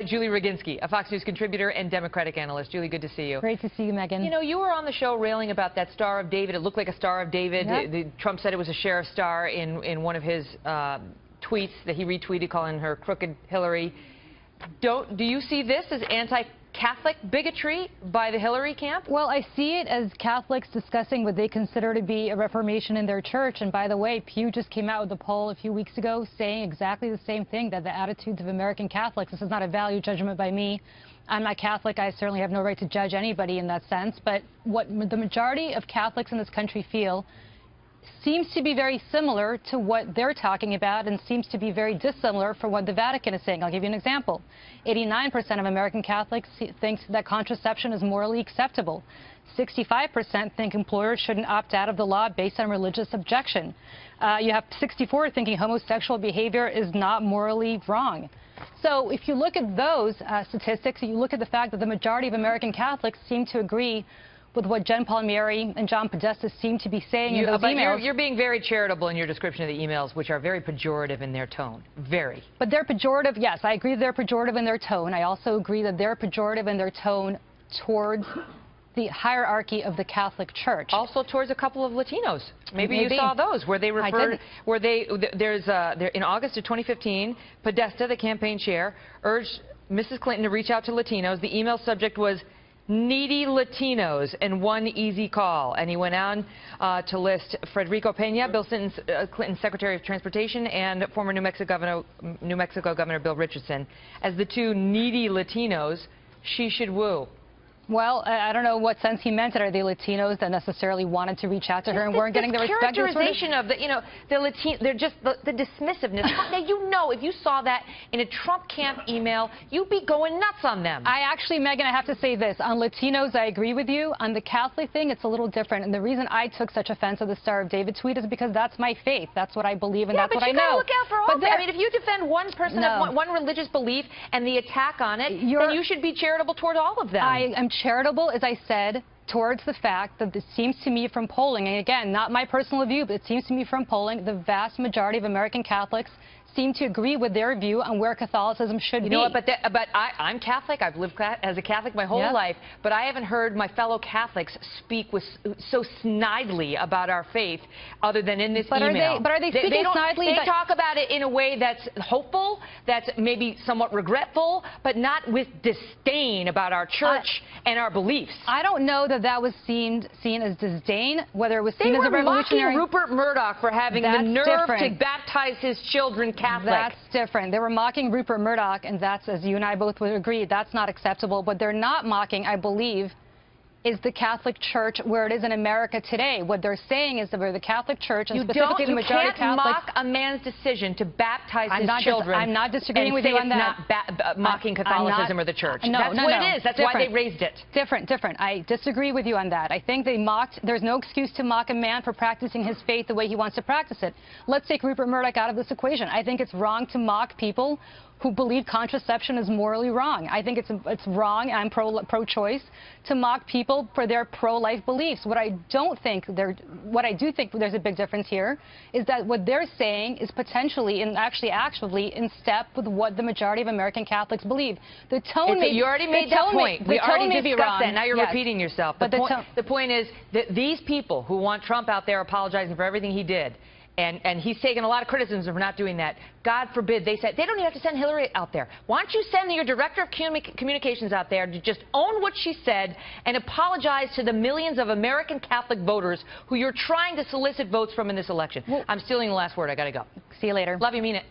Julie Roginsky, a Fox News contributor and Democratic analyst. Julie, good to see you. Great to see you, Megan. You know, you were on the show railing about that Star of David. It looked like a Star of David. Yep. Trump said it was a sheriff's star in one of his tweets that he retweeted calling her crooked Hillary. Do you see this as anti-Catholic bigotry by the Hillary camp? Well, I see it as Catholics discussing what they consider to be a reformation in their church. And by the way, Pew just came out with a poll a few weeks ago saying exactly the same thing, that the attitudes of American Catholics, this is not a value judgment by me. I'm not Catholic. I certainly have no right to judge anybody in that sense. But what the majority of Catholics in this country feel seems to be very similar to what they're talking about and seems to be very dissimilar from what the Vatican is saying. I'll give you an example. 89% of American Catholics think that contraception is morally acceptable. 65% think employers shouldn't opt out of the law based on religious objection. You have 64% thinking homosexual behavior is not morally wrong. So if you look at those statistics, you look at the fact that the majority of American Catholics seem to agree with what Jen Palmieri and John Podesta seem to be saying in those emails. You're being very charitable in your description of the emails, which are very pejorative in their tone. Very. But they're pejorative, yes. I agree they're pejorative in their tone. I also agree that they're pejorative in their tone towards the hierarchy of the Catholic Church. Also towards a couple of Latinos. Maybe you saw those where they referred, in August of 2015, Podesta, the campaign chair, urged Mrs. Clinton to reach out to Latinos. The email subject was needy Latinos and one easy call. And he went on to list Federico Pena, Bill Clinton's Secretary of Transportation, and former New Mexico Governor Bill Richardson as the two needy Latinos she should woo. Well, I don't know what sense he meant it. Are they Latinos that necessarily wanted to reach out to her and weren't getting the respect? Characterization of the, they're just the dismissiveness. Now, you know, if you saw that in a Trump camp email, you'd be going nuts on them. I actually, Megan, I have to say this. On Latinos, I agree with you. On the Catholic thing, it's a little different. And the reason I took such offense at the Star of David tweet is because that's my faith. That's what I believe, and that's what I know. Yeah, but you gotta look out for all. I mean, if you defend one person of one religious belief and the attack on it, then you should be charitable toward all of them. I am charitable, as I said, towards the fact that it seems to me from polling, and again, not my personal view, but it seems to me from polling, the vast majority of American Catholics seem to agree with their view on where Catholicism should be. You know what, but I'm Catholic. I've lived as a Catholic my whole life, but I haven't heard my fellow Catholics speak so snidely about our faith other than in this email. Are they speaking snidely? They talk about it in a way that's hopeful, that's maybe somewhat regretful, but not with disdain about our church and our beliefs. I don't know that that was seen as disdain, whether it was seen as a revolutionary. They were mocking Rupert Murdoch for having the nerve to baptize his children Catholic. That's different. They were mocking Rupert Murdoch, and that's, as you and I both would agree, that's not acceptable. But they're not mocking, I believe, is the Catholic Church where it is in America today. What they're saying is that we're the Catholic Church, and specifically the majority of Catholics. You can't mock a man's decision to baptize his children. I'm not disagreeing with you on that. Not mocking Catholicism or the church. That's what it is. That's why they raised it. Different. I disagree with you on that. I think they mocked. There's no excuse to mock a man for practicing his faith the way he wants to practice it. Let's take Rupert Murdoch out of this equation. I think it's wrong to mock people who believe contraception is morally wrong. I think it's wrong. I'm pro-choice to mock people for their pro-life beliefs. What I do think there's a big difference here is that what they're saying is potentially and actually in step with what the majority of American Catholics believe. The tone. You already made that point. We already discussed that. Now you're repeating yourself. But the point is that these people who want Trump out there apologizing for everything he did, and he's taken a lot of criticism for not doing that. God forbid, they said, they don't even have to send Hillary out there. Why don't you send your director of communications out there to just own what she said and apologize to the millions of American Catholic voters who you're trying to solicit votes from in this election? I'm stealing the last word. I got to go. See you later. Love you, mean it.